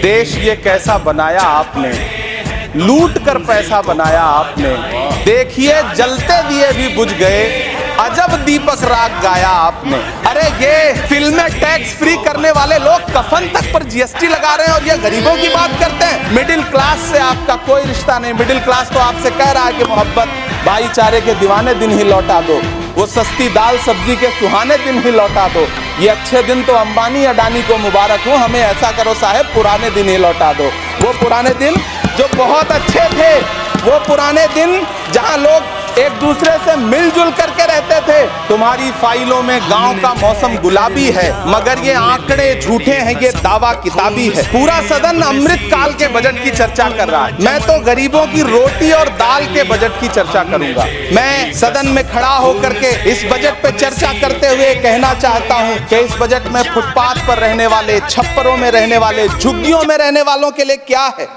देश ये कैसा बनाया आपने, लूट कर पैसा बनाया आपने। देखिए जलते दिए भी बुझ गए, अजब दीपक राग गाया आपने। अरे ये फिल्में टैक्स फ्री करने वाले लोग कफन तक पर जीएसटी लगा रहे हैं और ये गरीबों की बात करते हैं। मिडिल क्लास से आपका कोई रिश्ता नहीं। मिडिल क्लास तो आपसे कह रहा है कि मोहब्बत भाईचारे के दीवाने दिन ही लौटा दो, वो सस्ती दाल सब्जी के सुहाने दिन ही लौटा दो। ये अच्छे दिन तो अंबानी अडानी को मुबारक हो, हमें ऐसा करो साहब पुराने दिन ही लौटा दो। वो पुराने दिन जो बहुत अच्छे थे, वो पुराने दिन जहां लोग एक दूसरे से मिलजुल करके रहते थे। तुम्हारी फाइलों में गांव का मौसम गुलाबी है, मगर ये आंकड़े झूठे हैं, ये दावा किताबी है। पूरा सदन अमृत काल के बजट की चर्चा कर रहा है, मैं तो गरीबों की रोटी और दाल के बजट की चर्चा करूंगा। मैं सदन में खड़ा होकर के इस बजट पे चर्चा करते हुए कहना चाहता हूं कि इस बजट में फुटपाथ पर रहने वाले, छप्परों में रहने वाले, झुग्गियों में रहने वालों के लिए क्या है,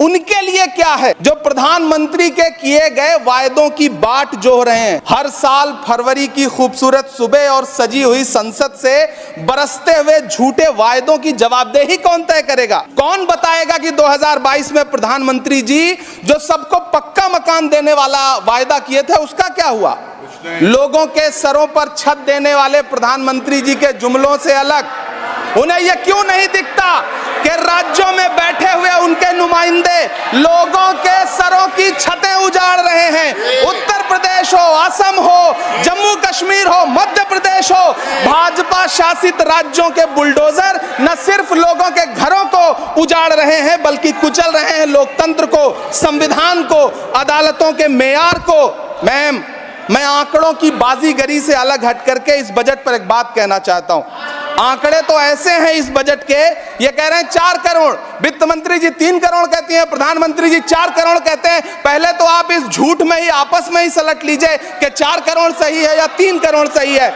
उनके लिए क्या है। जो प्रधानमंत्री के किए गए वायदों की बाट जोह रहे हैं। हर साल फरवरी की खूबसूरत सुबह और सजी हुई संसद से बरसते हुए झूठे वायदों की जवाबदेही कौन तय करेगा? कौन बताएगा कि 2022 में प्रधानमंत्री जी जो सबको पक्का मकान देने वाला वायदा किए थे उसका क्या हुआ? लोगों के सरों पर छत देने वाले प्रधानमंत्री जी के जुमलों से अलग उन्हें यह क्यों नहीं दिखता कि राज्यों में बैठे हुए उनके नुमाइंदे लोगों के सरों की छतें उजाड़ रहे हैं। उत्तर प्रदेश हो, असम हो, जम्मू कश्मीर हो, मध्य प्रदेश हो, भाजपा शासित राज्यों के बुलडोजर न सिर्फ लोगों के घरों को उजाड़ रहे हैं बल्कि कुचल रहे हैं लोकतंत्र को, संविधान को, अदालतों के मेयार को। मैम, मैं आंकड़ों की बाजीगरी से अलग हट करके इस बजट पर एक बात कहना चाहता हूं। आंकड़े तो ऐसे हैं इस बजट के, ये कह रहे हैं 4 करोड़, वित्त मंत्री जी 3 करोड़ कहती हैं, प्रधानमंत्री जी 4 करोड़ कहते हैं। पहले तो आप इस झूठ में ही आपस में ही सलट लीजिए कि 4 करोड़ सही है या 3 करोड़ सही है।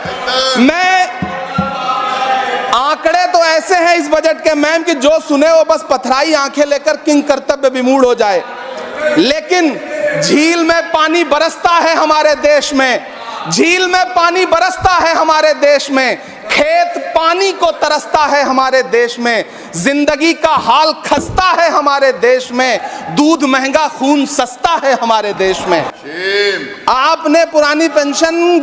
मैं आंकड़े तो ऐसे हैं इस बजट के मैम कि जो सुने वो बस पथराई आंखें लेकर किंग कर्तव्य विमूढ़ हो जाए। लेकिन झील में पानी बरसता है हमारे देश में, झील में पानी बरसता है हमारे देश में, खेत पानी को तरसता है हमारे देश में, जिंदगी का हाल खस्ता है हमारे देश में, दूध महंगा खून सस्ता है हमारे देश में। आपने पुरानी पेंशन